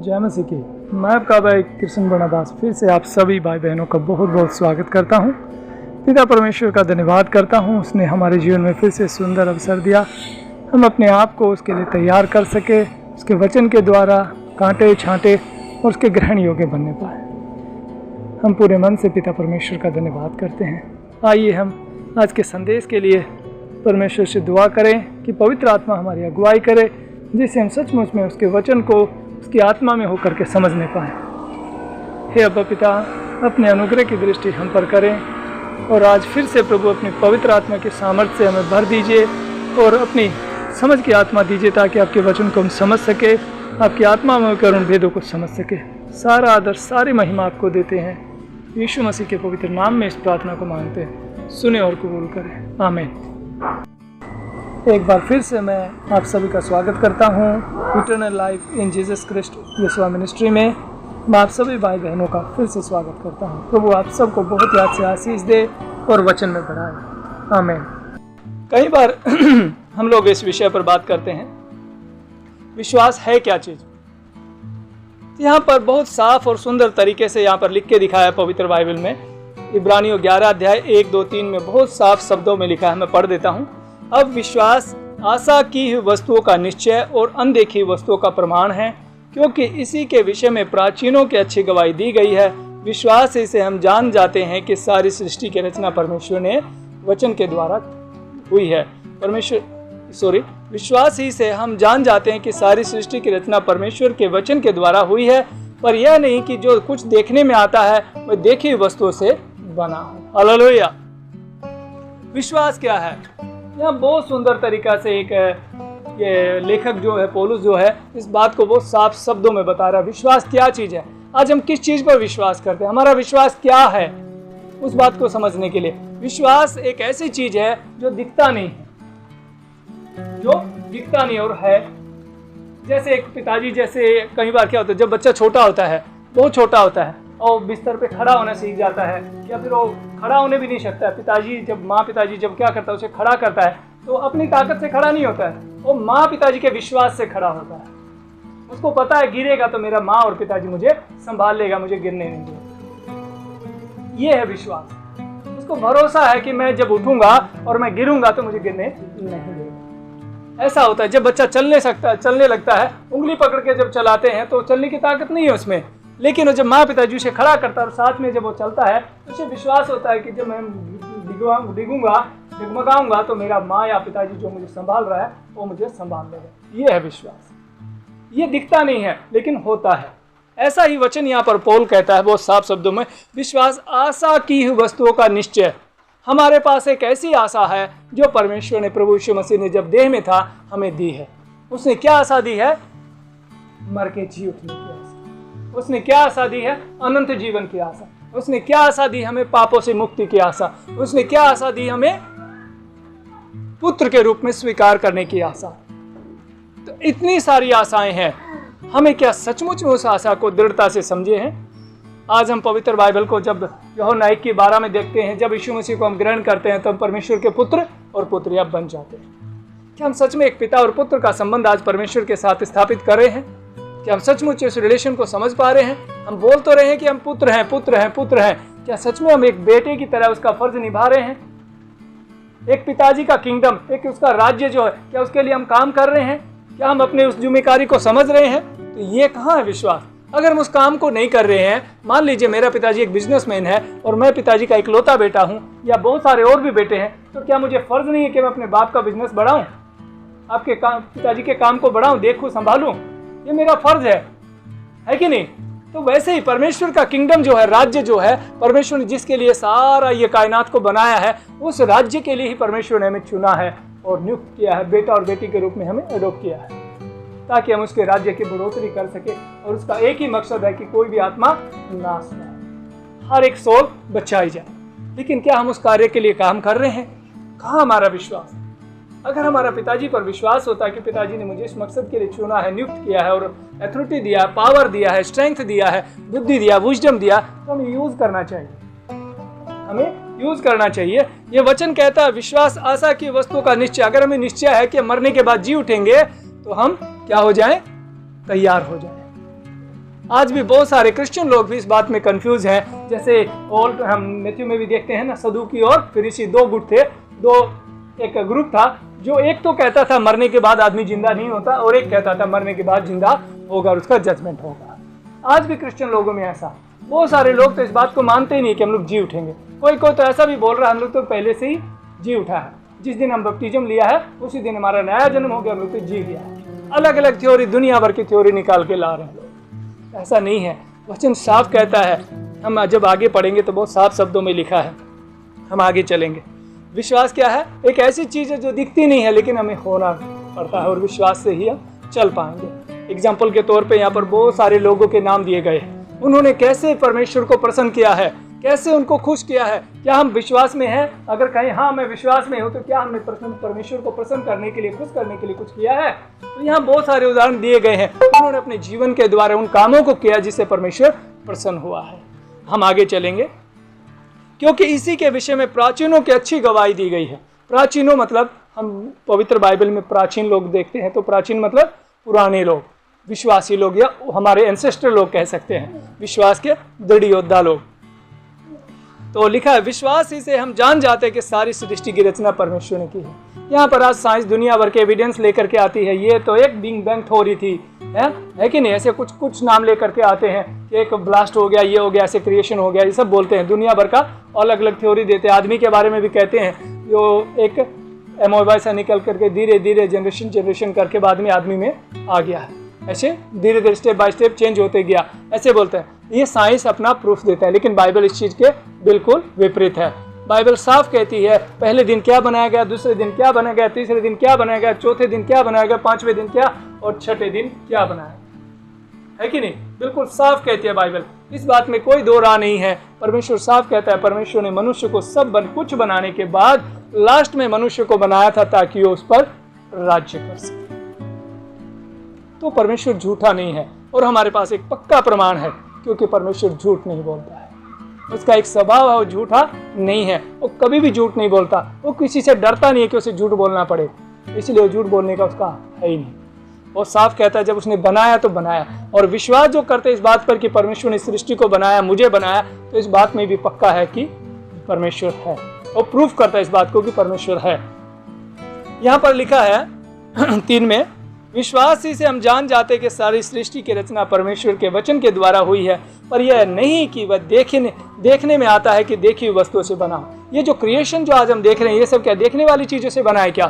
जय मसीह की। मैं आपका भाई कृष्ण बर्नबास फिर से आप सभी भाई बहनों का बहुत बहुत स्वागत करता हूं। पिता परमेश्वर का धन्यवाद करता हूं, उसने हमारे जीवन में फिर से सुंदर अवसर दिया हम अपने आप को उसके लिए तैयार कर सके, उसके वचन के द्वारा कांटे छांटे और उसके ग्रहण योग्य बनने पाए। हम पूरे मन से पिता परमेश्वर का धन्यवाद करते हैं। आइए हम आज के संदेश के लिए परमेश्वर से दुआ करें कि पवित्र आत्मा हमारी अगुवाई करे, जिससे हम सचमुच में उसके वचन को उसकी आत्मा में होकर के समझने पाएँ। हे अब्बा पिता, अपने अनुग्रह की दृष्टि हम पर करें और आज फिर से प्रभु अपनी पवित्र आत्मा के सामर्थ्य से हमें भर दीजिए और अपनी समझ की आत्मा दीजिए, ताकि आपके वचन को हम समझ सके, आपकी आत्मा में होकर उन भेदों को समझ सके। सारा आदर सारी महिमा आपको देते हैं, यीशु मसीह के पवित्र नाम में इस प्रार्थना को मांगते हैं। सुने और कबूल करें, आमीन। एक बार फिर से मैं आप सभी का स्वागत करता हूँ eternal life in Jesus Christ यीशु मिनिस्ट्री में। मैं आप सभी भाई बहनों का फिर से स्वागत करता हूँ। प्रभु आप सबको बहुत याद से आशीष दे और वचन में बढ़ाए, आमीन। कई बार हम लोग इस विषय पर बात करते हैं, विश्वास है क्या चीज़। यहाँ पर बहुत साफ और सुंदर तरीके से यहाँ पर लिख के दिखाया है पवित्र बाइबल में। इब्रानियों 11 अध्याय 1, 2, 3 में बहुत साफ शब्दों में लिखा है, मैं पढ़ देता हूँ। अब विश्वास आशा की हुई वस्तुओं का निश्चय और अनदेखी वस्तुओं का प्रमाण है, क्योंकि इसी के विषय में प्राचीनों की अच्छी गवाही दी गई है। विश्वास से हम जान जाते हैं कि सारी सृष्टि की रचना परमेश्वर ने वचन के द्वारा हुई है। विश्वास ही से हम जान जाते हैं कि सारी सृष्टि की रचना परमेश्वर के वचन के द्वारा हुई है, पर यह नहीं कि जो कुछ देखने में आता है वह देखी हुई वस्तुओं से बना हो। हालेलुया। विश्वास क्या है, यहाँ बहुत सुंदर तरीका से एक ये लेखक जो है पौलुस जो है इस बात को बहुत साफ शब्दों में बता रहा है। विश्वास क्या चीज़ है, आज हम किस चीज़ पर विश्वास करते हैं, हमारा विश्वास क्या है, उस बात को समझने के लिए। विश्वास एक ऐसी चीज़ है जो दिखता नहीं और है। जैसे एक पिताजी, जैसे कई बार क्या होता है, जब बच्चा छोटा होता है, बहुत छोटा होता है और बिस्तर पे खड़ा होना सीख जाता है, या फिर वो खड़ा होने भी नहीं सकता है। पिताजी जब क्या करता है, उसे खड़ा करता है तो अपनी ताकत से खड़ा नहीं होता है, वो माँ पिताजी के विश्वास से खड़ा होता है। उसको पता है गिरेगा तो मेरा माँ और पिताजी मुझे संभाल लेगा, मुझे गिरने नहीं देगा। ये है विश्वास। उसको भरोसा है कि मैं जब उठूंगा और मैं गिरूंगा तो मुझे गिरने नहीं देगा। ऐसा होता है जब बच्चा चलने लगता है, उंगली पकड़ के जब चलाते हैं तो चलने की ताकत नहीं है उसमें, लेकिन वो जब माँ पिताजी उसे खड़ा करता है और साथ में जब वो चलता है तो उसे विश्वास होता है कि जब मैं डगमगाऊंगा तो मेरा माँ या पिताजी जो मुझे संभाल रहा है वो मुझे संभाल लेगा। ये है विश्वास। ये दिखता नहीं है लेकिन होता है। ऐसा ही वचन यहाँ पर पौल कहता है बहुत साफ शब्दों में, विश्वास आशा की हुई वस्तुओं का निश्चय। हमारे पास एक ऐसी आशा है जो परमेश्वर ने, प्रभु यीशु मसीह ने जब देह में था हमें दी है। उसने क्या आशा दी है? मर के जी उठने की आशा। उसने क्या आशा दी है? अनंत जीवन की आशा। उसने क्या आशा दी हमें? पापों से मुक्ति की आशा। उसने क्या आशा दी हमें? पुत्र के रूप में स्वीकार करने की आशा। तो इतनी सारी आशाएं हैं, हमें क्या सचमुच में उस आशा को दृढ़ता से समझे हैं? आज हम पवित्र बाइबल को जब यूहन्ना 1:12 में देखते हैं, जब यीशु मसीह को हम ग्रहण करते हैं तो हम परमेश्वर के पुत्र और पुत्रियां बन जाते हैं। क्या हम सच में एक पिता और पुत्र का संबंध आज परमेश्वर के साथ स्थापित कर रहे हैं? क्या हम सचमुच इस रिलेशन को समझ पा रहे हैं? हम बोल तो रहे हैं कि हम पुत्र हैं। क्या सच में हम एक बेटे की तरह उसका फर्ज निभा रहे हैं? एक पिताजी का किंगडम, एक उसका राज्य जो है, क्या उसके लिए हम काम कर रहे हैं? क्या हम अपने उस जिम्मेदारी को समझ रहे हैं? तो ये कहाँ है विश्वास? अगर हम उस काम को नहीं कर रहे हैं, मान लीजिए मेरा पिताजी एक बिजनेसमैन है और मैं पिताजी का इकलौता बेटा हूँ, या बहुत सारे और भी बेटे हैं, तो क्या मुझे फर्ज नहीं है कि मैं अपने बाप का बिजनेस बढ़ाऊँ, आपके पिताजी के काम को बढ़ाऊँ, देखूँ, संभालूँ? ये मेरा फर्ज है कि नहीं? तो वैसे ही परमेश्वर का किंगडम जो है, राज्य जो है, परमेश्वर ने जिसके लिए सारा ये कायनात को बनाया है, उस राज्य के लिए ही परमेश्वर ने हमें चुना है और नियुक्त किया है, बेटा और बेटी के रूप में हमें एडॉप्ट किया है, ताकि हम उसके राज्य की बढ़ोतरी कर सके। और उसका एक ही मकसद है कि कोई भी आत्मा नाश न हो, हर एक सोल बचाई जाए। लेकिन क्या हम उस कार्य के लिए काम कर रहे हैं? कहाँ हमारा विश्वास? अगर हमारा पिताजी पर विश्वास होता है कि पिताजी ने मुझे इस मकसद के लिए चुना है, नियुक्त किया है और अथॉरिटी दिया है, पावर दिया है, स्ट्रेंथ दिया है, बुद्धि दिया, विजडम दिया, तो हमें यूज करना चाहिए। ये वचन कहता है विश्वास आशा की वस्तुओं का निश्चय। अगर हमें निश्चय है कि मरने के बाद जी उठेंगे तो हम क्या हो जाएं? तैयार हो जाएं। आज भी बहुत सारे क्रिश्चियन लोग भी इस बात में कंफ्यूज हैं। जैसे ओल्ड हम मैथ्यू में भी देखते हैं ना, सदूकी और फरीसी दो गुट थे, एक ग्रुप था। जो एक तो कहता था मरने के बाद आदमी जिंदा नहीं होता, और एक कहता था मरने के बाद जिंदा होगा और उसका जजमेंट होगा। आज भी क्रिश्चियन लोगों में ऐसा बहुत सारे लोग तो इस बात को मानते ही नहीं कि हम लोग जी उठेंगे। कोई कोई तो ऐसा भी बोल रहा है हम लोग तो पहले से ही जी उठा है, जिस दिन हम बपटिज्म लिया है उसी दिन हमारा नया जन्म हो गया, हम लोग तो जी लिया है। अलग अलग थ्योरी, दुनिया भर की थ्योरी निकाल के ला रहे हैं लोग। ऐसा नहीं है, वचन साफ कहता है। हम जब आगे पढ़ेंगे तो बहुत साफ शब्दों में लिखा है, हम आगे चलेंगे। विश्वास क्या है? एक ऐसी चीज है जो दिखती नहीं है लेकिन हमें होना पड़ता है, और विश्वास से ही हम चल पाएंगे। एग्जाम्पल के तौर पे यहाँ पर बहुत सारे लोगों के नाम दिए गए। उन्होंने कैसे परमेश्वर को प्रसन्न किया है, कैसे उनको खुश किया है। क्या हम विश्वास में हैं? अगर कहें हाँ मैं विश्वास में हूँ, तो क्या हमने परमेश्वर को प्रसन्न करने के लिए, खुश करने के लिए कुछ किया है? तो यहाँ बहुत सारे उदाहरण दिए गए हैं। उन्होंने अपने जीवन के द्वारा उन कामों को किया जिससे परमेश्वर प्रसन्न हुआ है। हम आगे चलेंगे, क्योंकि इसी के विषय में प्राचीनों की अच्छी गवाही दी गई है। प्राचीनों मतलब हम पवित्र बाइबल में प्राचीन लोग देखते हैं, तो प्राचीन मतलब पुराने लोग, विश्वासी लोग, या हमारे एंसेस्टर लोग कह सकते हैं, विश्वास के दृढ़ योद्धा लोग। तो लिखा है विश्वास ही से हम जान जाते हैं कि सारी सृष्टि की रचना परमेश्वर ने की है। यहाँ पर आज साइंस दुनिया भर के एविडेंस लेकर के आती है। ये तो एक बिग बैंग थ्योरी थी, है कि नहीं? ऐसे कुछ नाम लेकर के आते हैं कि एक ब्लास्ट हो गया, ये हो गया, ऐसे क्रिएशन हो गया, ये सब बोलते हैं। दुनिया भर का अलग अलग थ्योरी देते हैं। आदमी के बारे में भी कहते हैं, जो एक एमोबाइल से निकल करके धीरे धीरे जनरेशन करके बाद में आदमी में आ गया है, ऐसे धीरे धीरे स्टेप बाय स्टेप चेंज होते गया, ऐसे बोलते हैं। ये साइंस अपना प्रूफ देता है, लेकिन बाइबल इस चीज के बिल्कुल विपरीत है। बाइबल साफ कहती है पहले दिन क्या बनाया गया, दूसरे दिन क्या बनाया गया, तीसरे दिन क्या बनाया गया, चौथे दिन क्या बनाया गया, पांचवें दिन क्या, और छठे दिन क्या बनाया, है कि नहीं? बिल्कुल साफ कहती है बाइबल, इस बात में कोई दो राह नहीं है। परमेश्वर साफ कहता है, परमेश्वर ने मनुष्य को कुछ बनाने के बाद लास्ट में मनुष्य को बनाया था ताकि वो उस पर राज्य कर सके। तो परमेश्वर झूठा नहीं है, और हमारे पास एक पक्का प्रमाण है, क्योंकि परमेश्वर झूठ नहीं बोलता है। उसका एक स्वभाव है, वो झूठा नहीं है, वो कभी भी झूठ नहीं बोलता। वो किसी से डरता नहीं है कि उसे झूठ बोलना पड़े, इसलिए झूठ बोलने का उसका है ही नहीं। वो साफ कहता है जब उसने बनाया तो बनाया। और विश्वास जो करते हैं इस बात पर कि परमेश्वर ने सृष्टि को बनाया, मुझे बनाया, तो इस बात में भी पक्का है कि परमेश्वर है। वो प्रूफ करता है इस बात को कि परमेश्वर है। यहाँ पर लिखा है 3 में, विश्वास ही से हम जान जाते कि सारी सृष्टि की रचना परमेश्वर के वचन के द्वारा हुई है, पर यह नहीं कि वह देखने में आता है कि देखी हुई वस्तुओं से बना। ये जो क्रिएशन जो आज हम देख रहे हैं, ये सब क्या देखने वाली चीजों से बना है क्या?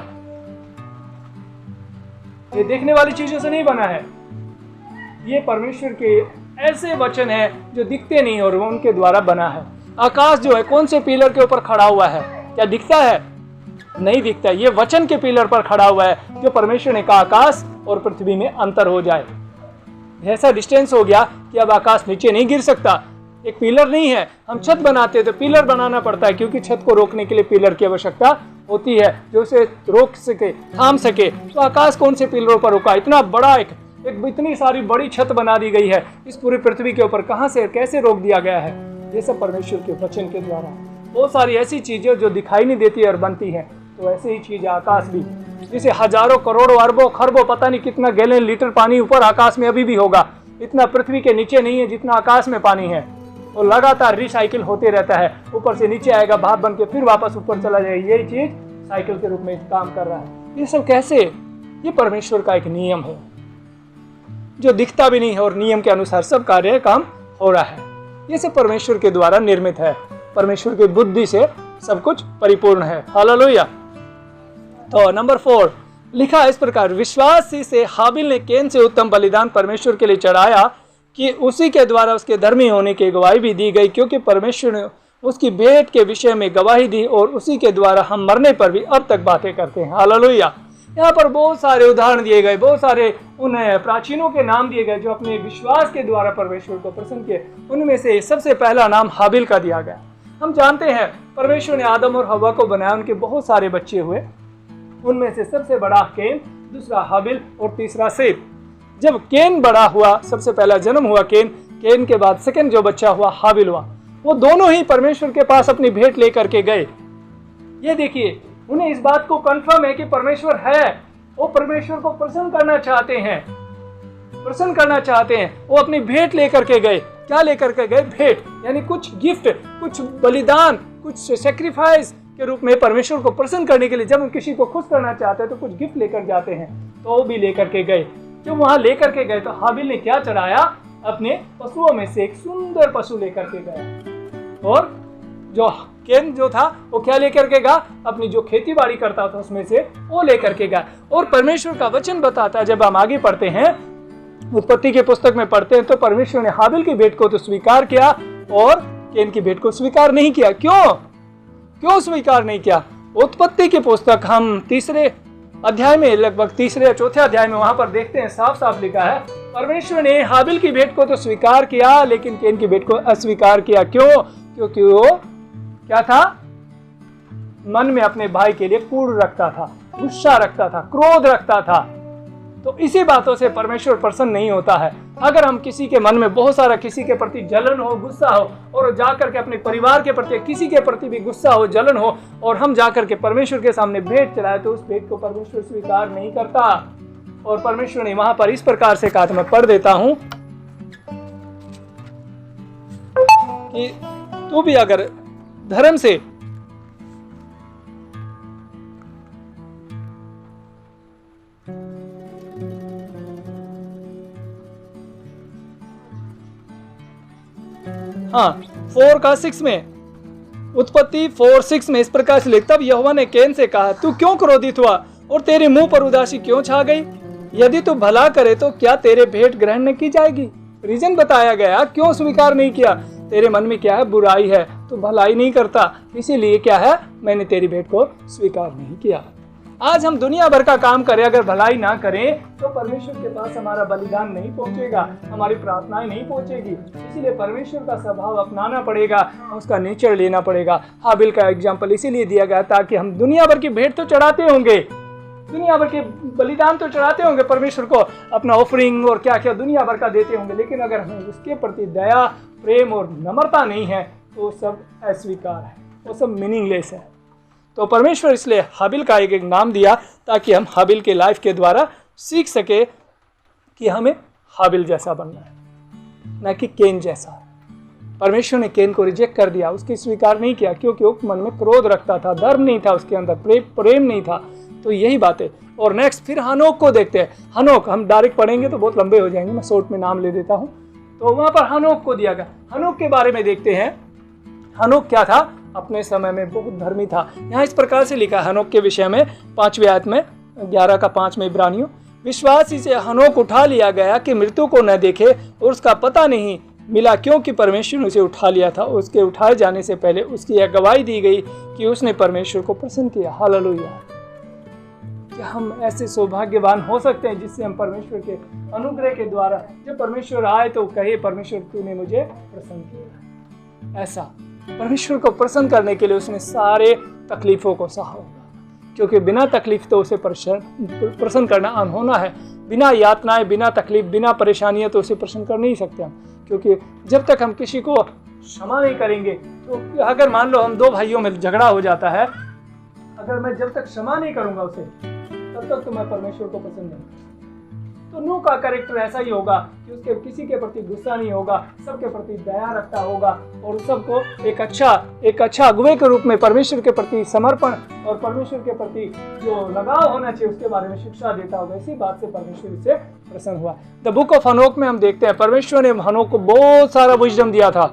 ये देखने वाली चीजों से नहीं बना है। ये परमेश्वर के ऐसे वचन है जो दिखते नहीं और वो उनके द्वारा बना है। आकाश जो है कौन से पिलर के ऊपर खड़ा हुआ है? क्या दिखता है? नहीं दिखता। ये वचन के पिलर पर खड़ा हुआ है, जो परमेश्वर ने कहा आकाश और पृथ्वी में अंतर हो जाए। ऐसा डिस्टेंस हो गया कि अब आकाश नीचे नहीं गिर सकता। एक पिलर नहीं है। हम छत बनाते हैं तो पिलर बनाना पड़ता है, क्योंकि छत को रोकने के लिए पिलर की आवश्यकता होती है, जो उसे रोक सके, थाम सके। तो आकाश कौन से पिलरों पर रुका? इतना बड़ा एक इतनी सारी बड़ी छत बना दी गई है इस पूरी पृथ्वी के ऊपर, कहां से कैसे रोक दिया गया है? ये सब परमेश्वर के वचन के द्वारा। बहुत सारी ऐसी चीजें जो दिखाई नहीं देती और बनती हैं, तो ऐसे ही चीज है आकाश भी। जिसे हजारों करोड़ों अरबों खरबों पता नहीं कितना गैलन लीटर पानी ऊपर आकाश में अभी भी होगा, इतना पृथ्वी के नीचे नहीं है जितना आकाश में पानी है। और लगातार रिसाइकिल होते रहता है, ऊपर से नीचे आएगा भाप बन के, फिर वापस ऊपर चला जाएगा। यही चीज साइकिल के रूप में काम कर रहा है। ये सब कैसे? ये परमेश्वर का एक नियम है जो दिखता भी नहीं है, और नियम के अनुसार सब कार्य काम हो रहा है। ये सब परमेश्वर के द्वारा निर्मित है, परमेश्वर की बुद्धि से सब कुछ परिपूर्ण है। हालेलुया। तो नंबर 4 लिखा इस प्रकार, विश्वास ही से हाबिल ने कैन से उत्तम बलिदान परमेश्वर के लिए चढ़ाया कि उसी के द्वारा उसके धर्मी होने की गवाही भी दी गई, क्योंकि परमेश्वर ने उसकी भेंट के विषय में गवाही दी, और उसी के द्वारा हम मरने पर भी अब तक बातें करते हैं। हालेलुया। यहाँ पर बहुत सारे उदाहरण दिए गए, बहुत सारे उन प्राचीनों के नाम दिए गए जो अपने विश्वास के द्वारा परमेश्वर को प्रसन्न किए। उनमें से सबसे पहला नाम हाबिल का दिया गया। हम जानते हैं परमेश्वर ने आदम और हव्वा को बनाया, उनके बहुत सारे बच्चे हुए। उनमें से सबसे बड़ा कैन, दूसरा हाबिल और तीसरा सेब। जब कैन बड़ा हुआ, सबसे पहला जन्म हुआ कैन के बाद सेकंड जो बच्चा हुआ हाबिल हुआ। वो दोनों ही परमेश्वर के पास अपनी भेंट लेकर के गए। ये देखिए, उन्हें इस बात को कंफर्म है कि परमेश्वर है, वो परमेश्वर को प्रसन्न करना चाहते हैं। प्रसन्न करना चाहते हैं, वो अपनी भेंट लेकर के गए। क्या लेकर के गए? भेंट, यानी कुछ गिफ्ट, कुछ बलिदान, कुछ सेक्रीफाइस के रूप में परमेश्वर को प्रसन्न करने के लिए। जब हम किसी को खुश करना चाहते हैं तो कुछ गिफ्ट लेकर जाते हैं, तो वो भी लेकर के गए। जब वहां लेकर के गए तो हाबिल ने क्या चढ़ाया? अपने पशुओं में से एक सुंदर पशु लेकर के गया। और जो केन जो था वो क्या लेकर के गया? अपनी जो खेती बाड़ी करता था उसमें से वो लेकर के गया। और परमेश्वर का वचन बताता है, जब हम आगे पढ़ते हैं, उत्पत्ति के पुस्तक में पढ़ते हैं, तो परमेश्वर ने हाबिल की भेंट को तो स्वीकार किया और केन की भेंट को स्वीकार नहीं किया। क्यों स्वीकार नहीं किया? उत्पत्ति की पुस्तक हम तीसरे अध्याय में, लगभग तीसरे या चौथे अध्याय में, वहां पर देखते हैं, साफ साफ लिखा है, परमेश्वर ने हाबिल की भेंट को तो स्वीकार किया लेकिन केन की भेंट को अस्वीकार किया। क्यों? क्योंकि वो क्या था? मन में अपने भाई के लिए कूड़ रखता था, गुस्सा रखता था, क्रोध रखता था। तो इसी बातों से परमेश्वर प्रसन्न नहीं होता है। अगर हम किसी के मन में बहुत सारा किसी के प्रति जलन हो, गुस्सा हो, और जाकर के अपने परिवार के प्रति, किसी के प्रति भी गुस्सा हो, जलन हो, और हम जाकर के परमेश्वर के सामने भेंट चढ़ाए, तो उस भेंट को परमेश्वर स्वीकार नहीं करता। और परमेश्वर ने वहां पर इस प्रकार से कहा, मैं पढ़ देता हूं कि तू भी अगर धर्म से हाँ 4 का 6 में, उत्पत्ति 4:6 में इस प्रकार से लिखता, तब यहोवा ने कैन से कहा, तू क्यों क्रोधित हुआ और तेरे मुंह पर उदासी क्यों छा गई? यदि तू भला करे तो क्या तेरे भेंट ग्रहण न की जाएगी? रीजन बताया गया क्यों स्वीकार नहीं किया। तेरे मन में क्या है? बुराई है, तू भलाई नहीं करता, इसीलिए क्या है? मैंने तेरी भेंट को स्वीकार नहीं किया। आज हम दुनिया भर का काम करें, अगर भलाई ना करें तो परमेश्वर के पास हमारा बलिदान नहीं पहुंचेगा, हमारी प्रार्थनाएं नहीं पहुंचेगी। इसीलिए परमेश्वर का स्वभाव अपनाना पड़ेगा, उसका नेचर लेना पड़ेगा। हाबिल का एग्जाम्पल इसीलिए दिया गया ताकि हम दुनिया भर की भेंट तो चढ़ाते होंगे, दुनिया भर के बलिदान तो चढ़ाते होंगे परमेश्वर को, अपना ऑफरिंग और क्या क्या दुनिया भर का देते होंगे, लेकिन अगर हमें उसके प्रति दया, प्रेम और नम्रता नहीं है तो सब अस्वीकार है, वो सब मीनिंगलेस है। तो परमेश्वर इसलिए हाबिल का एक नाम दिया ताकि हम हाबिल के लाइफ के द्वारा सीख सके कि हमें हाबिल जैसा बनना है, न कि केन जैसा। परमेश्वर ने केन को रिजेक्ट कर दिया, उसकी स्वीकार नहीं किया, क्योंकि वो मन में क्रोध रखता था, धर्म नहीं था उसके अंदर, प्रेम नहीं था। तो यही बात है। और नेक्स्ट फिर हनोक को देखते हैं। हनोक हम डायरेक्ट पढ़ेंगे तो बहुत लंबे हो जाएंगे, मैं शॉर्ट में नाम ले देता हूँ। तो वहां पर हनोक को दिया गया। हनोक के बारे में देखते हैं। हनोक क्या था? अपने समय में बहुत धर्मी था। यहाँ इस प्रकार से लिखा है हनोक के विषय में 5वीं आयत में 11 का 5 में इब्रानियों, विश्वास से हनोक उठा लिया गया कि मृत्यु को न देखे और उसका पता नहीं मिला, क्योंकि परमेश्वर ने उसे उठा लिया था। उसके उठाए जाने से पहले उसकी यह गवाही दी गई कि उसने परमेश्वर को प्रसन्न किया। हालेलुया। क्या हम ऐसे सौभाग्यवान हो सकते हैं जिससे हम परमेश्वर के अनुग्रह के द्वारा, जब परमेश्वर आए तो कहे, परमेश्वर तूने मुझे प्रसन्न किया। ऐसा परमेश्वर को प्रसन्न करने के लिए उसने सारे तकलीफों को सहा होगा, क्योंकि बिना तकलीफ तो उसे प्रसन्न करना अनहोना है। बिना यातनाएं, बिना तकलीफ, बिना परेशानियां तो उसे प्रसन्न कर नहीं सकते हम। क्योंकि जब तक हम किसी को क्षमा नहीं करेंगे, तो अगर मान लो हम 2 भाइयों में झगड़ा हो जाता है, अगर मैं जब तक क्षमा नहीं करूंगा उसे, तब तक तो मैं परमेश्वर को पसंद नहीं। तो नूह का कैरेक्टर ऐसा ही होगा कि उसके किसी के प्रति गुस्सा नहीं होगा, सबके प्रति दया रखता होगा और सबको एक अच्छा अगुवे के रूप में परमेश्वर के प्रति समर्पण और परमेश्वर के प्रति जो लगाव होना चाहिए उसके बारे में शिक्षा देता होगा। इसी बात से परमेश्वर इससे प्रसन्न हुआ। द बुक ऑफ हनोक में हम देखते हैं परमेश्वर ने हनोक को बहुत सारा विजडम दिया था,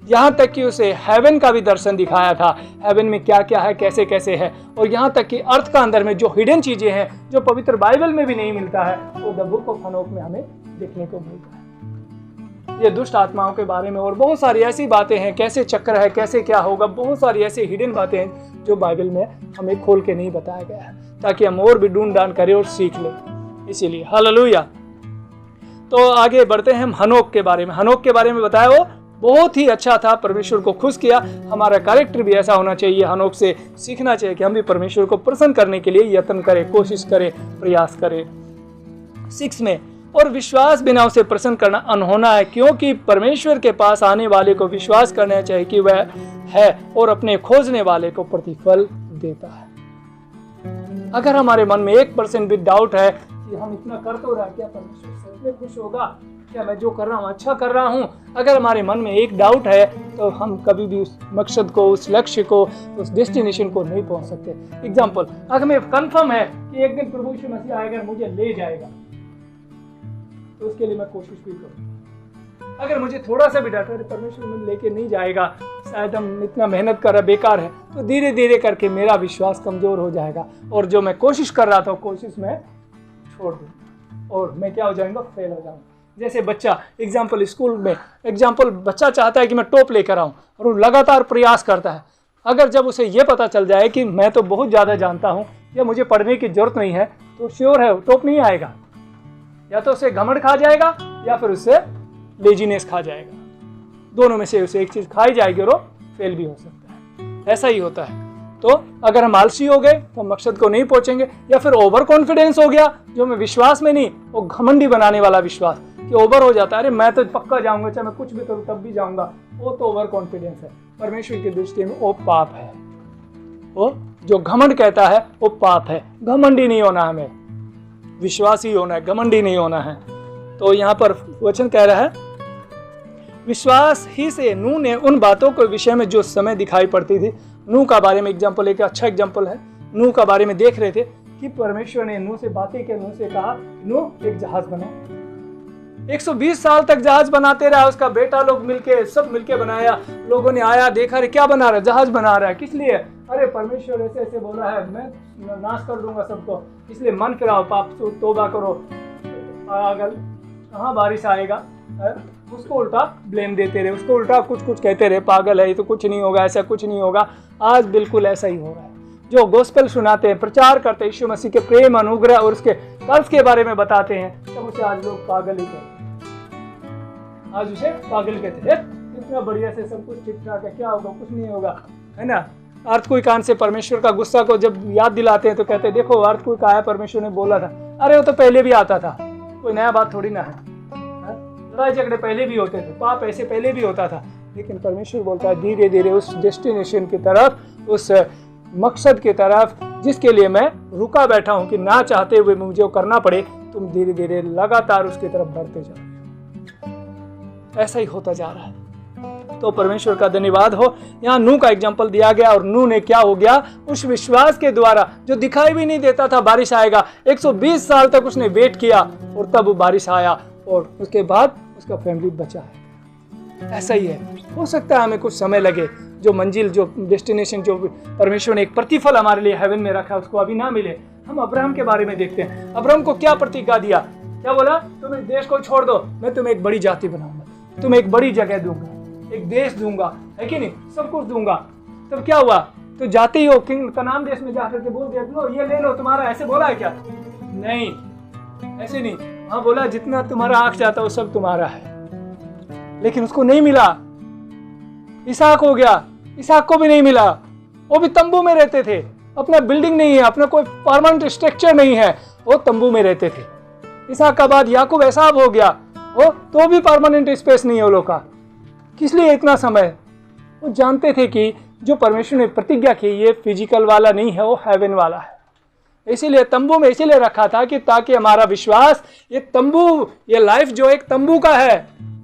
यहाँ तक कि उसे हेवन का भी दर्शन दिखाया था, हेवन में क्या क्या है, कैसे कैसे है, और यहाँ तक कि अर्थ का अंदर में जो हिडन चीजें हैं, जो पवित्र बाइबल में भी नहीं मिलता है, वो द बुक ऑफ हनोक में हमें देखने को मिलता है। ये दुष्ट आत्माओं के बारे में और बहुत सारी ऐसी बातें हैं, कैसे चक्र है, कैसे क्या होगा, बहुत सारी ऐसी हिडन बातें हैं जो बाइबल में हमें खोल के नहीं बताया गया है, ताकि हम और भी ढूंढ डांड करें और सीख लें। इसीलिए हालेलुया। तो आगे बढ़ते हैं हम हनोक के बारे में। हनोक के बारे में बताया वो बहुत ही अच्छा था, परमेश्वर को खुश किया। हमारा कैरेक्टर भी ऐसा होना चाहिए, हनोक से सीखना चाहिए कि हम भी परमेश्वर को प्रसन्न करने के लिए यत्न करें, कोशिश करें, प्रयास करें। 6 में, और विश्वास बिना उसे प्रसन्न करना अनहोना है, क्योंकि परमेश्वर के पास आने वाले को विश्वास करना चाहिए कि वह है और अपने खोजने वाले को प्रतिफल देता है। अगर हमारे मन में 1% भी डाउट है कि हम इतना कर तो रहा, क्या परमेश्वर से उसमें खुश होगा, क्या मैं जो कर रहा हूँ अच्छा कर रहा हूँ। अगर हमारे मन में एक डाउट है तो हम कभी भी उस मकसद को, उस लक्ष्य को, उस डेस्टिनेशन को नहीं पहुँच सकते। एग्जाम्पल, अगर मैं कंफर्म है कि एक दिन प्रभु यीशु मसीह आएगा, मुझे ले जाएगा, तो उसके लिए मैं कोशिश भी करूँ। अगर मुझे थोड़ा सा भी डर है परमेश्वर मुझे लेके नहीं जाएगा, शायद हम इतना मेहनत कर रहे बेकार है, तो धीरे धीरे करके मेरा विश्वास कमजोर हो जाएगा और जो मैं कोशिश कर रहा था कोशिश में छोड़ दूंगा और मैं क्या हो जाऊंगा, फेल हो जाऊंगा। जैसे बच्चा एग्जाम्पल, स्कूल में एग्जाम्पल, बच्चा चाहता है कि मैं टॉप लेकर आऊँ और वो लगातार प्रयास करता है। अगर जब उसे ये पता चल जाए कि मैं तो बहुत ज़्यादा जानता हूँ या मुझे पढ़ने की जरूरत नहीं है, तो श्योर है टॉप नहीं आएगा। या तो उसे घमंड खा जाएगा या फिर उससे लेजीनेस खा जाएगा। दोनों में से उसे एक चीज खाई जाएगी और वो फेल भी हो सकता है। ऐसा ही होता है। तो अगर हम आलसी हो गए तो मकसद को नहीं पहुंचेंगे, या फिर ओवर कॉन्फिडेंस हो गया, जो मैं विश्वास में नहीं, वो घमंडी बनाने वाला विश्वास कि ओवर हो जाता है, अरे मैं तो पक्का जाऊंगा, चाहे मैं कुछ भी करूं तब भी जाऊंगा, वो तो ओवर कॉन्फिडेंस है। परमेश्वर की दृष्टि में वो पाप है। वो जो घमंड कहता है वो पाप है। घमंडी नहीं होना, हमें विश्वासी होना है, घमंडी नहीं होना है। तो यहाँ पर वचन कह रहा है, विश्वास ही से नूह ने उन बातों के विषय में जो समय दिखाई पड़ती थी। नूह का बारे में एग्जाम्पल, एक अच्छा एग्जाम्पल है। नूह का बारे में देख रहे थे कि परमेश्वर ने नूह से बातें की, नूह से कहा नूह एक जहाज बना। 120 साल तक जहाज बनाते रहा, उसका बेटा लोग मिलके, सब मिलके बनाया। लोगों ने आया, देखा, अरे क्या बना रहा है, जहाज बना रहा है, किस लिए? अरे परमेश्वर ऐसे ऐसे बोला है, मैं नाश कर दूंगा सबको, इसलिए मन फिराओ, पाप से तौबा करो। पागल, कहाँ बारिश आएगा? उसको उल्टा ब्लेम देते रहे, उसको उल्टा कुछ कुछ कहते रहे, पागल है, ये तो कुछ नहीं होगा, ऐसा कुछ नहीं होगा। आज बिल्कुल ऐसा ही हो रहा है। जो गोस्पेल सुनाते हैं, प्रचार करते हैं, यीशु मसीह के प्रेम, अनुग्रह और उसके कर्ज के बारे में बताते हैं, तब उसे आज लोग पागल ही कहते हैं। आज उसे पागल कहते हैं। इतना बढ़िया से सब कुछ ठीक ठाक है, क्या होगा? कुछ नहीं होगा, है ना। अर्थ कोई कान से परमेश्वर का गुस्सा को जब याद दिलाते हैं तो कहते हैं देखो अर्थ कोई आया, परमेश्वर ने बोला था। अरे वो तो पहले भी आता था, कोई नया बात थोड़ी ना है। लड़ाई झगड़े पहले भी होते थे, पाप ऐसे पहले भी होता था, लेकिन परमेश्वर बोलता है धीरे धीरे उस डेस्टिनेशन की तरफ, उस मकसद की तरफ जिसके लिए मैं रुका बैठा हूं कि ना चाहते हुए मुझे करना पड़े, तुम धीरे धीरे लगातार उसकी तरफ बढ़ते जाओ। ऐसा ही होता जा रहा है। तो परमेश्वर का धन्यवाद हो। यहाँ नूह का एग्जाम्पल दिया गया और नूह ने क्या हो गया, उस विश्वास के द्वारा जो दिखाई भी नहीं देता था बारिश आएगा, 120 साल तक उसने वेट किया और तब वो बारिश आया और उसके बाद उसका फैमिली बचा है। ऐसा ही है। हो सकता है हमें कुछ समय लगे, जो मंजिल, जो डेस्टिनेशन, जो परमेश्वर ने एक प्रतिफल हमारे लिए हेवन में रखा, उसको अभी ना मिले। हम अब्राहम के बारे में देखते हैं। अब्राहम को क्या प्रतिज्ञा दिया? क्या बोला? तुम इस देश को छोड़ दो, मैं तुम्हें एक बड़ी जाति बनाऊंगा, तुम्हें एक बड़ी जगह दूंगा, एक देश दूंगा, है कि नहीं, सब कुछ दूंगा। तब क्या हुआ? तो जाते ही हो कनान देश में जाकर के बोल दिया लो ये ले लो तुम्हारा। ऐसे बोला है क्या? नहीं, ऐसे नहीं। हाँ बोला जितना तुम्हारा आंख चाहता वो सब तुम्हारा है, लेकिन उसको नहीं मिला। इसहाक हो गया, इसहाक को भी नहीं मिला। वो भी तंबू में रहते थे, अपना बिल्डिंग नहीं है, अपना कोई परमानेंट स्ट्रक्चर नहीं है, वो तंबू में रहते थे। इसहाक का बाद याकूब एसाव हो गया, वो तो भी परमानेंट स्पेस नहीं है वो लोग का। किस लिए इतना समय? वो जानते थे कि जो परमेश्वर ने प्रतिज्ञा की ये फिजिकल वाला नहीं है, वो हेवन वाला है। इसीलिए तंबू में इसीलिए रखा था कि ताकि हमारा विश्वास, ये तंबू, ये लाइफ जो एक तंबू का है,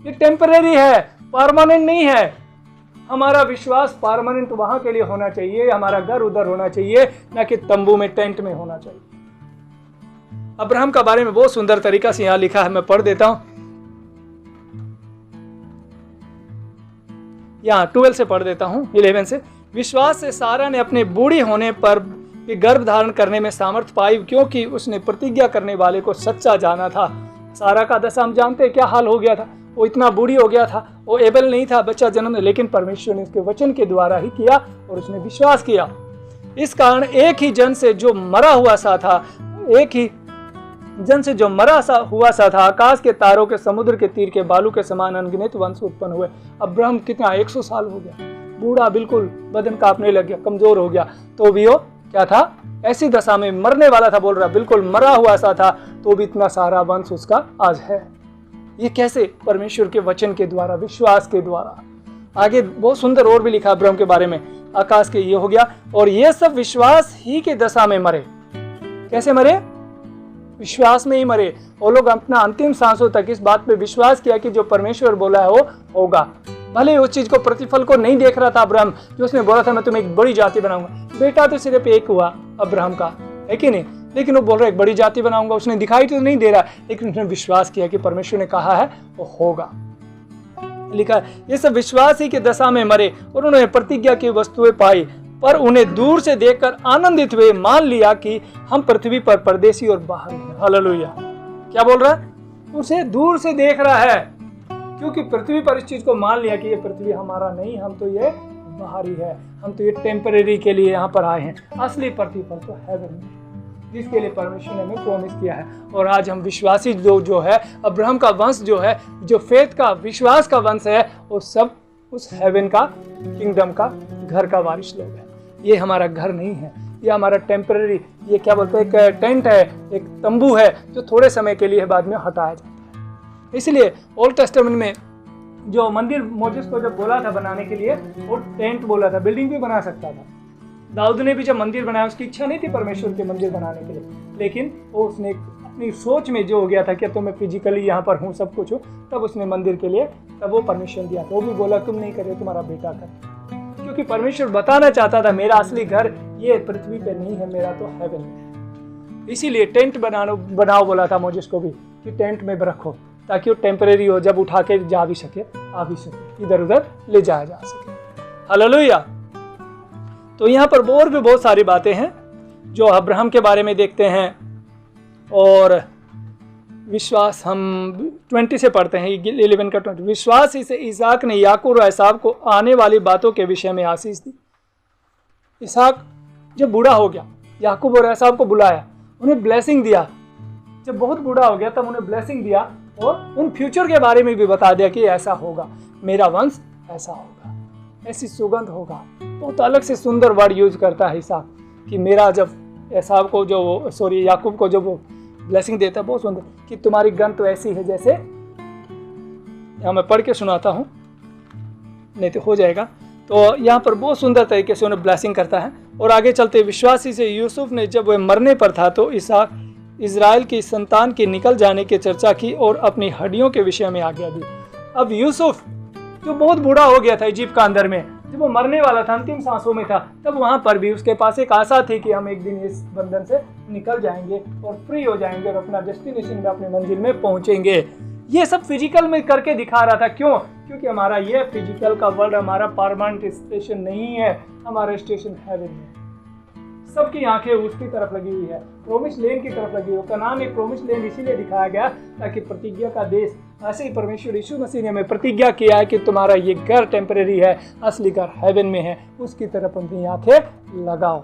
ये टेम्परेरी है, परमानेंट नहीं है। हमारा विश्वास परमानेंट वहां के लिए होना चाहिए, हमारा घर उधर होना चाहिए, ना कि तंबू में, टेंट में होना चाहिए। अब्राहम का बारे में बहुत सुंदर तरीका से यहां लिखा है, मैं पढ़ देता हूं। यहाँ 12 से पढ़ देता हूँ, 11 से। विश्वास से सारा ने अपने बूढ़ी होने पर भी गर्भ धारण करने में सामर्थ पाई, क्योंकि उसने प्रतिज्ञा करने वाले को सच्चा जाना था। सारा का दशा हम जानते हैं क्या हाल हो गया था। वो इतना बूढ़ी हो गया था, वो एबल नहीं था बच्चा जन्म, लेकिन परमेश्वर ने उसके वचन के द्वारा ही किया और उसने विश्वास किया। इस कारण एक ही जन से जो मरा हुआ सा था, एक ही जन से जो मरा हुआ सा था, आकाश के तारों के, समुद्र के तीर के बालू के समान अनगिनत वंश उत्पन्न हुए। अब्राहम कितना 100 साल हो गया, बूढ़ा, बिल्कुल बदन कांपने लग गया, कमजोर हो गया, तो भी वो क्या था, ऐसी दशा में मरने वाला था। बोल रहा बिल्कुल मरा हुआ सा था, तो भी इतना सारा वंश उसका आज है। ये कैसे? परमेश्वर के वचन के द्वारा, विश्वास के द्वारा। आगे बहुत सुंदर और भी लिखा अब्राहम के बारे में। आकाश के ये हो गया, और ये सब विश्वास ही के दशा में मरे। कैसे मरे? विश्वास में ही मरे। वो लोग अपना अंतिम सांसों तक इस बात पे विश्वास किया कि जो परमेश्वर बोला है वो होगा। भले उस चीज को, प्रतिफल को नहीं देख रहा था अब्राहम, जो उसने बोला था मैं तुम्हें एक बड़ी जाति बनाऊंगा। बेटा तो सिर्फ एक हुआ अब्राहम का, है कि नहीं, लेकिन वो बोल रहा है एक बड़ी जाति बनाऊंगा। उसने दिखाई तो नहीं दे रहा, लेकिन उसने विश्वास किया कि परमेश्वर ने कहा है वो होगा। लिखा ये सब विश्वास ही की दशा में मरे और उन्होंने प्रतिज्ञा की वस्तुएं पाई, पर उन्हें दूर से देखकर आनंदित हुए मान लिया कि हम पृथ्वी पर परदेशी और बाहरी हैं। हालेलुया। क्या बोल रहा है? उसे दूर से देख रहा है, क्योंकि पृथ्वी पर इस चीज को मान लिया कि ये पृथ्वी हमारा नहीं, हम तो ये बाहरी है, हम तो ये टेम्परेरी के लिए यहाँ पर आए हैं। असली पृथ्वी पर तो हेवन में, जिसके लिए परमेश्वर ने हमें प्रॉमिस किया है। और आज हम विश्वासी जो है, अब्राहम का वंश जो है, जो फेथ का, विश्वास का वंश है, वो सब उस हेवन का, किंगडम का, घर का वारिस लोग हैं। ये हमारा घर नहीं है, ये हमारा टेम्परेरी, ये क्या बोलते हैं, एक टेंट है, एक तंबू है जो थोड़े समय के लिए बाद में हटाया जाता है। इसलिए ओल्ड टेस्टामेंट में जो मंदिर मोसेस को जब बोला था बनाने के लिए, वो टेंट बोला था, बिल्डिंग भी बना सकता था। दाऊद ने भी जब मंदिर बनाया, उसकी इच्छा नहीं थी परमेश्वर के मंदिर बनाने के लिए, लेकिन वो उसने अपनी सोच में जो हो गया था कि तो मैं फिजिकली यहाँ पर हूँ, सब कुछ हूँ, तब उसने मंदिर के लिए तब वो परमिशन दिया था। वो भी बोला तुम नहीं कर रहे, तुम्हारा बेटा कर, क्योंकि परमेश्वर बताना चाहता था मेरा असली घर ये पृथ्वी पे नहीं है, मेरा तो हेवन में। इसीलिए टेंट बनाओ बोला था मोसेस को भी, कि टेंट में रखो, ताकि वो टेम्परेरी हो, जब उठा के जा भी सके, आ भी सके, इधर उधर ले जाया जा सके। हालेलुया। तो यहाँ पर और भी बहुत सारी बातें हैं जो अब्राहम के बारे में देखते हैं। और विश्वास हम 20 से पढ़ते हैं, 11 का 20। विश्वास ही से इसहाक ने याकूब और एसाव को आने वाली बातों के विषय में आशीष दी। इसहाक जब बूढ़ा हो गया, याकूब और एसाव को बुलाया, उन्हें ब्लेसिंग दिया। जब बहुत बूढ़ा हो गया तब उन्हें ब्लेसिंग दिया और उन फ्यूचर के बारे में भी बता दिया कि ऐसा होगा, मेरा वंश ऐसा होगा, ऐसी सुगंध होगा। बहुत अलग से सुंदर वर्ड यूज करता है इसहाक, कि मेरा जब एसाव को जो याकूब को जब वो ब्लेसिंग देता है, बहुत सुंदर, कि तुम्हारी गंध तो ऐसी है जैसे, यहाँ मैं पढ़ के सुनाता हूँ, नहीं तो हो जाएगा। तो यहाँ पर बहुत सुंदर तरीके से उन्हें ब्लेसिंग करता है। और आगे चलते विश्वासी से यूसुफ ने जब वह मरने पर था तो इसहाक इजराइल की संतान के निकल जाने की चर्चा की और अपनी हड्डियों के विषय में आज्ञा दी। अब यूसुफ जो बहुत बूढ़ा हो गया था इजिप्ट का अंदर में, जब वो मरने वाला था, अंतिम सांसों में था, तब वहां पर भी उसके पास एक आशा थी कि हम एक दिन इस बंधन से निकल जाएंगे और फ्री हो जाएंगे और अपना डेस्टिनेशन में, अपने मंजिल में पहुंचेंगे। ये सब फिजिकल में करके दिखा रहा था। क्यों? क्योंकि हमारा ये फिजिकल का वर्ल्ड हमारा परमानेंट स्टेशन नहीं है, हमारा स्टेशन हेवन में। सबकी आंखें उसकी तरफ लगी हुई है, प्रोमिस लैंड की तरफ लगी हुई है। कनान एक प्रोमिस लैंड इसीलिए दिखाया गया ताकि प्रतिज्ञा का देश, ऐसे ही परमेश्वर यीशु मसीह ने हमें प्रतिज्ञा किया है कि तुम्हारा ये घर टेम्परेरी है, असली घर हेवन में है, उसकी तरफ अपनी आंखें लगाओ।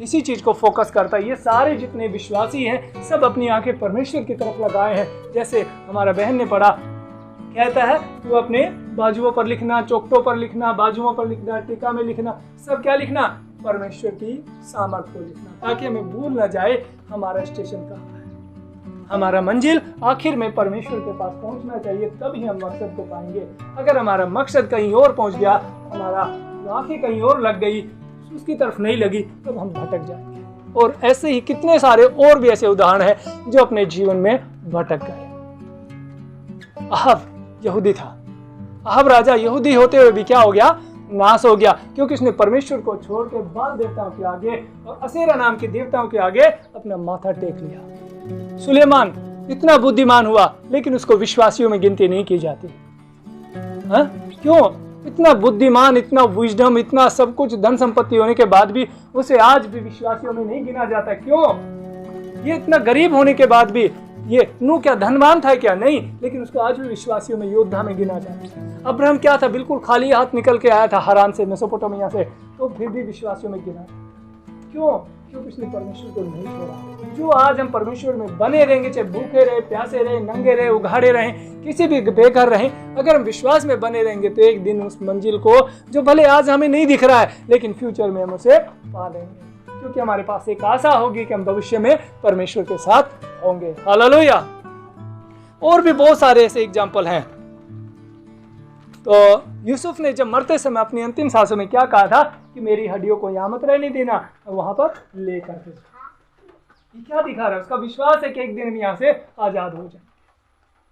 इसी चीज को फोकस करता है। ये सारे जितने विश्वासी हैं सब अपनी आंखें परमेश्वर की तरफ लगाए हैं। जैसे हमारा बहन ने पढ़ा, कहता है वो अपने बाजुओं पर लिखना, चौखटों पर लिखना, बाजुओं पर लिखना, टीका में लिखना, सब क्या लिखना? परमेश्वर की सामर्थ को लिखना, ताकि हमें भूल ना जाए हमारा स्टेशन कहाँ है। हमारा मंजिल आखिर में परमेश्वर के पास पहुंचना चाहिए, तभी हम मकसद को पाएंगे। अगर हमारा मकसद कहीं और पहुंच गया, हमारा आंखें कहीं और लग गई, उसकी तरफ नहीं लगी, तब हम भटक जाएंगे। और ऐसे ही कितने सारे और भी ऐसे उदाहरण हैं जो अपने जीवन में भटक गए। अहब यहूदी था, अहब राजा यहूदी होते हुए भी क्या हो गया? नाश हो गया, क्योंकि उसने परमेश्वर को छोड़ के बाल देवताओं के आगे और असेरा नाम के देवताओं के आगे अपना माथा टेक लिया। सुलेमान इतना बुद्धिमान हुआ, लेकिन उसको विश्वासियों में गिनती नहीं की जाती। क्यों? इतना बुद्धिमान, इतना विजडम, इतना सब कुछ धन संपत्ति होने के बाद भी उसे आज भी विश्वासियों में नहीं गिना जाता। क्यों? ये इतना गरीब होने के बाद भी, ये नूह क्या धनवान था क्या? नहीं, लेकिन उसको आज भी विश्वासियों में, योद्धा में गिना जाता है। अब्राहम क्या था? बिल्कुल खाली हाथ निकल के आया था हरान से, मेसोपोटामिया से, तो फिर भी विश्वासियों में गिना। क्यों? क्योंकि उसने परमेश्वर को नहीं छोड़ा। जो आज हम परमेश्वर में बने रहेंगे, चाहे भूखे रहे, प्यासे रहे, नंगे रहे, उघाड़े रहे, किसी भी बेघर रहे, अगर हम विश्वास में बने रहेंगे तो एक दिन उस मंजिल को, जो भले आज हमें नहीं दिख रहा है, लेकिन फ्यूचर में हम उसे पा लेंगे, क्योंकि हमारे पास एक आशा होगी कि हम भविष्य में परमेश्वर के साथ होंगे। हालेलुया। और भी बहुत सारे ऐसे एग्जाम्पल हैं। तो यूसुफ ने जब मरते समय अपनी अंतिम सांसों में क्या कहा था कि मेरी हड्डियों को यहाँ मत रहने देना, वहां पर लेकर के। ये क्या दिखा रहा है? उसका विश्वास है कि एक दिन हम यहाँ से आजाद हो जाए।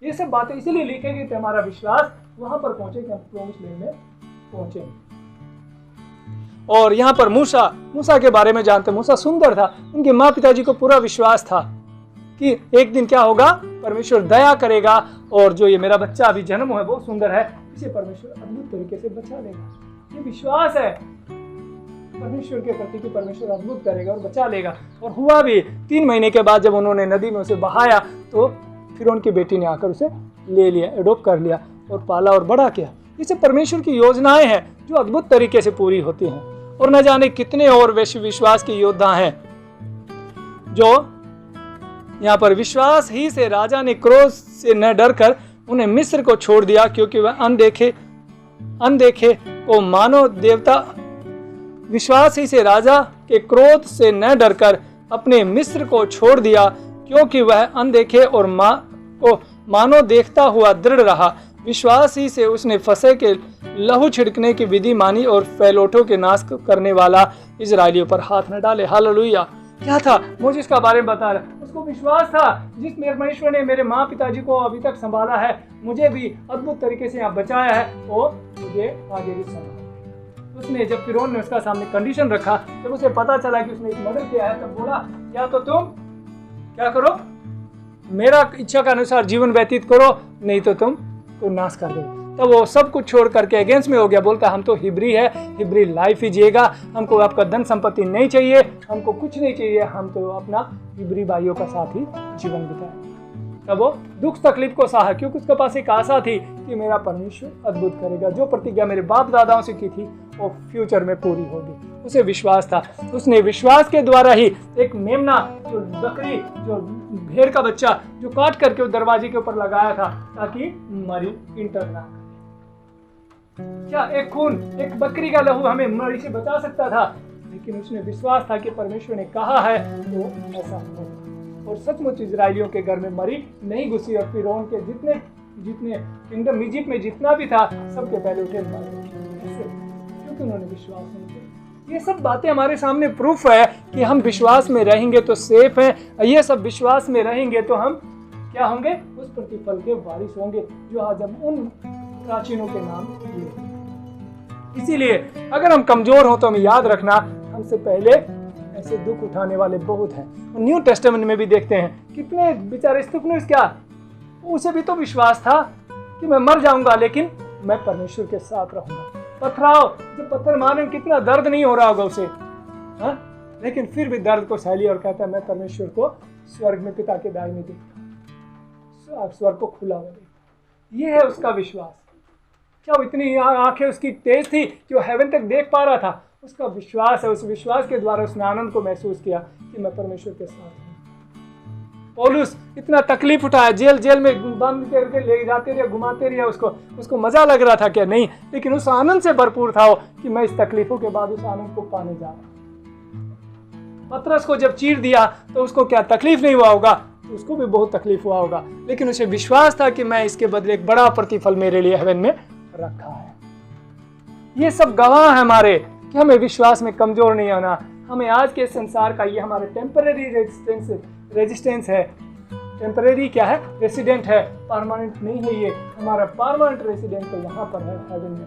ये सब बातें इसीलिए लिखी गई कि हमारा विश्वास वहां पर पहुंचे कि हम प्रॉमिस लैंड में पहुंचे। और यहाँ पर मूसा के बारे में जानते हैं। मूसा सुंदर था, उनके माँ पिताजी को पूरा विश्वास था कि एक दिन क्या होगा, परमेश्वर दया करेगा और जो ये मेरा बच्चा अभी जन्म हुआ है बहुत सुंदर है, इसे परमेश्वर अद्भुत तरीके से बचा लेगा। ये विश्वास है परमेश्वर के प्रति कि परमेश्वर अद्भुत करेगा और बचा लेगा। और हुआ भी। 3 महीने के बाद जब उन्होंने नदी में उसे बहाया तो फिर उनकी बेटी ने आकर उसे ले लिया, एडॉप्ट कर लिया और पाला और बड़ा किया। इसे परमेश्वर की योजनाएं हैं जो अद्भुत तरीके से पूरी होती हैं। और न जाने कितने और विश्वास के योद्धा हैं जो यहाँ पर विश्वास ही से राजा ने क्रोध से न डरकर उन्हें मिस्र को छोड़ दिया, क्योंकि वह अनदेखे को मानो देवता। विश्वास ही से राजा के क्रोध से न डरकर अपने मिस्र को छोड़ दिया, क्योंकि वह अनदेखे और मानो देखता हुआ दृढ़ रहा। विश्वास ही से उसने फसह के लहू छिड़कने की विधि मानी और फैलोठों के नाश करने वाला इजरायलियों पर हाथ न डाले। हालेलुया। क्या था? मोसेस का बारे में बता रहा है। उसको विश्वास था जिस परमेश्वर ने मेरे माँ पिताजी को अभी तक संभाला है, मुझे भी अद्भुत तरीके से यहाँ बचाया है, वो मुझे आगे भी संभाला। उसने जब फिरौन ने उसका सामने कंडीशन रखा, जब उसे पता चला कि उसने एक मर्डर किया है, तब बोला या तो तुम क्या करो, मेरा इच्छा के अनुसार जीवन व्यतीत करो, नहीं तो तुम को नाश कर दो। तब वो सब कुछ छोड़ करके अगेंस्ट में हो गया। बोलता हम तो हिब्री है, हिब्री लाइफ ही जिएगा, हमको आपका धन संपत्ति नहीं चाहिए, हमको कुछ नहीं चाहिए, हम तो अपना हिब्री भाइयों का साथ ही जीवन बिताए। तब वो दुख तकलीफ को सहा, क्योंकि उसके पास एक आशा थी कि मेरा परमेश्वर अद्भुत करेगा। जो प्रतिज्ञा मेरे बाप दादाओं से की थी वो फ्यूचर में पूरी होगी। उसे विश्वास था। उसने विश्वास के द्वारा ही एक मेमना, जो बकरी, जो भेड़ का बच्चा जो काट करके उस दरवाजे के ऊपर लगाया था ताकि मरी इंटर ना करे। क्या एक खून, एक बकरी का लहू हमें मरी से बचा सकता था? लेकिन उसने विश्वास था कि परमेश्वर ने कहा है तो ऐसा होगा। और सचमुच इजरायलियों के घर में मरी नहीं घुसी और फिरौन के जितने किंगडम इजिप्ट में जितना भी था सबके पहले उठे क्योंकि उन्होंने विश्वास नहीं किया। ये सब बातें हमारे सामने प्रूफ है कि हम विश्वास में रहेंगे तो सेफ हैं। ये सब विश्वास में रहेंगे तो हम क्या होंगे? उस प्रतिफल के वारिस होंगे जो आज हम उन प्राचीनों के नाम लिए। इसीलिए अगर हम कमजोर हो तो हम याद रखना, हमसे पहले ऐसे दुख उठाने वाले बहुत हैं। न्यू टेस्टामेंट में भी देखते हैं कितने बेचारे स्तिफनुस, क्या उसे भी तो विश्वास था कि मैं मर जाऊंगा लेकिन मैं परमेश्वर के साथ रहूंगा। पथराव, जब पत्थर मारे कितना दर्द नहीं हो रहा होगा उसे, लेकिन फिर भी दर्द को सह लिया और कहता है मैं परमेश्वर को स्वर्ग में पिता के दाहिने देखता, स्वर्ग को खुला हुआ देखता। ये है उसका विश्वास। क्या वो इतनी आंखें उसकी तेज थी कि वो हेवन तक देख पा रहा था? उसका विश्वास है। उस विश्वास के द्वारा उसने आनंद को महसूस किया कि मैं परमेश्वर के साथ हूँ। पौलुस इतना तकलीफ उठाया, जेल में बंद करके ले जाते रहे, घुमाते रहे, उसको मजा लग रहा था क्या? नहीं, लेकिन उस आनंद से भरपूर था वो कि मैं इस तकलीफों के बाद उस आनंद को पाने जा रहा। पतरस को जब चीर दिया तो उसको क्या तकलीफ नहीं हुआ होगा? उसको भी बहुत तकलीफ हुआ होगा, लेकिन उसे विश्वास था कि मैं इसके बदले एक बड़ा प्रतिफल मेरे लिए हेवन में रखा है। ये सब गवाह है हमारे कि हमें विश्वास में कमजोर नहीं होना। हमें आज के संसार का ये हमारे टेम्पररी रेजिस्टेंस है। टेम्पररी क्या है? रेसिडेंट है, परमानेंट नहीं है। ये हमारा परमानेंट रेसिडेंट तो यहाँ पर है हेवन में।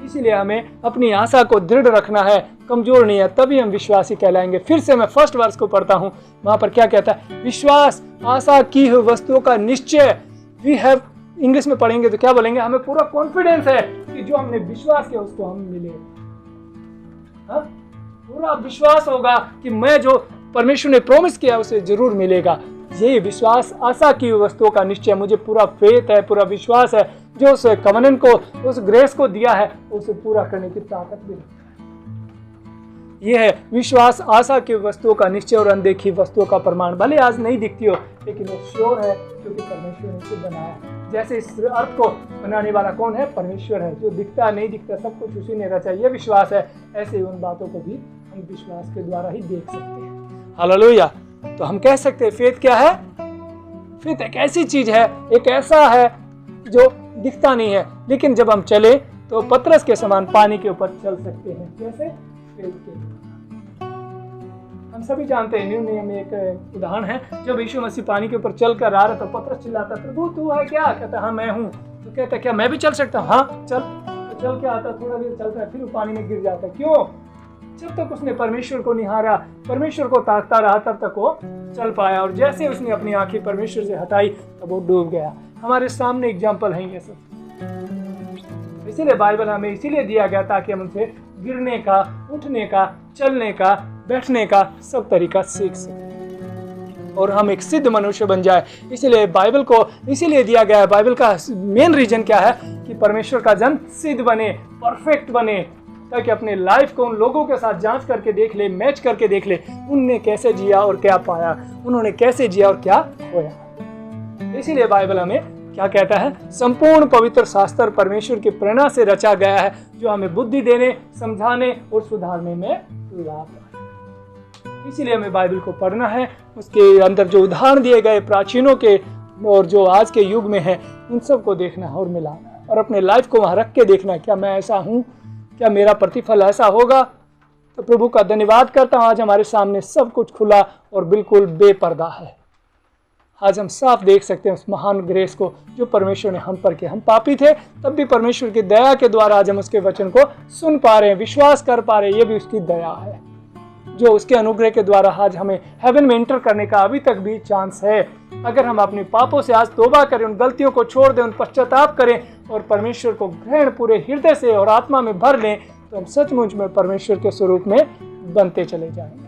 इसीलिए हमें अपनी आशा को दृढ़ रखना है, कमजोर नहीं है, तभी हम विश्वासी कहलाएंगे। फिर से मैं फर्स्ट वर्स को पढ़ता हूँ, वहां पर क्या कहता है? विश्वास आशा की हुई वस्तुओं का निश्चय। वी हैव, इंग्लिश में पढ़ेंगे तो क्या बोलेंगे? हमें पूरा कॉन्फिडेंस है कि जो हमने विश्वास किया उसको हम मिले। पूरा विश्वास होगा कि मैं जो परमेश्वर ने प्रॉमिस किया उसे जरूर मिलेगा। यही विश्वास आशा की वस्तुओं का निश्चय। मुझे पूरा फेथ है, पूरा विश्वास है, जो उस कवनेंट को, उस ग्रेस को दिया है उसे पूरा करने की ताकत भी रखता है। यह है विश्वास आशा की वस्तुओं का निश्चय और अनदेखी वस्तुओं का प्रमाण। भले आज नहीं दिखती हो लेकिन वो श्योर है क्योंकि परमेश्वर ने उसे बनाया। जैसे इस अर्थ को बनाने वाला कौन है? परमेश्वर है। जो दिखता नहीं दिखता सब कुछ उसी ने रचा, ये विश्वास है। ऐसे ही उन बातों को भी हम विश्वास के द्वारा ही देख सकते हैं। हालेलुया। तो हम कह सकते हैं फेथ क्या है? फेथ एक ऐसी चीज है, एक ऐसा है जो दिखता नहीं है, लेकिन जब हम चले तो पतरस के समान पानी के ऊपर चल सकते हैं। कैसे? फेथ के। हम सभी जानते हैं, न्यू नियम में एक उदाहरण है, जब यीशु मसीह पानी के ऊपर चल कर आ रहा तो पतरस चिल्लाता, प्रभु तू है क्या? कहता हाँ मैं हूँ। तो कहता क्या मैं भी चल सकता हूँ? हाँ चल। तो चल के आता, थोड़ा देर चलता है, फिर वो पानी में गिर जाता। क्यों? जब तक उसने परमेश्वर को निहारा, परमेश्वर को ताकता रहा, तब तक वो चल पाया। और जैसे उसने अपनी आंखें परमेश्वर से हटाई तब वो डूब गया। हमारे सामने एग्जाम्पल है ये सब। इसीलिए बाइबल हमें इसीलिए दिया गया ताकि हम उनसे गिरने का, उठने का, चलने का, बैठने का सब तरीका सीख सकें और हम एक सिद्ध मनुष्य बन जाए। इसीलिए बाइबल को इसीलिए दिया गया है। बाइबल का मेन रीजन क्या है कि परमेश्वर का जन सिद्ध बने, परफेक्ट बने, ताकि अपने लाइफ को उन लोगों के साथ जांच करके देख ले, मैच करके देख ले, उनने कैसे जिया और क्या पाया, उन्होंने कैसे जिया और क्या खोया। इसीलिए बाइबल हमें क्या कहता है? संपूर्ण पवित्र शास्त्र परमेश्वर की प्रेरणा से रचा गया है, जो हमें बुद्धि देने, समझाने और सुधारने में लाता है। इसीलिए हमें बाइबल को पढ़ना है, उसके अंदर जो उदाहरण दिए गए प्राचीनों के और जो आज के युग में है, उन सबको देखना है और मिलाना है और अपने लाइफ को वहाँ रख के देखना है, क्या मैं ऐसा हूँ, क्या मेरा प्रतिफल ऐसा होगा। तो प्रभु का धन्यवाद करता हूँ, आज हमारे सामने सब कुछ खुला और बिल्कुल बेपर्दा है। आज हम साफ देख सकते हैं उस महान ग्रेस को जो परमेश्वर ने हम पर किया। हम पापी थे, तब भी परमेश्वर की दया के द्वारा आज हम उसके वचन को सुन पा रहे हैं, विश्वास कर पा रहे हैं। ये भी उसकी दया है, जो उसके अनुग्रह के द्वारा आज हमें हेवन में एंटर करने का अभी तक भी चांस है। अगर हम अपने पापों से आज तौबा करें, उन गलतियों को छोड़ दें, उन पश्चाताप करें और परमेश्वर को ग्रहण पूरे हृदय से और आत्मा में भर लें, तो हम सचमुच में परमेश्वर के स्वरूप में बनते चले जाएंगे।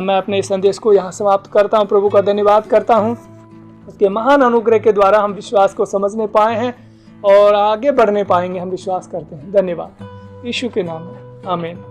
मैं अपने इस संदेश को यहाँ समाप्त करता हूँ। प्रभु का धन्यवाद करता हूँ, उसके महान अनुग्रह के द्वारा हम विश्वास को समझने पाए हैं और आगे बढ़ने पाएंगे, हम विश्वास करते हैं। धन्यवाद यीशु के नाम में, आमीन।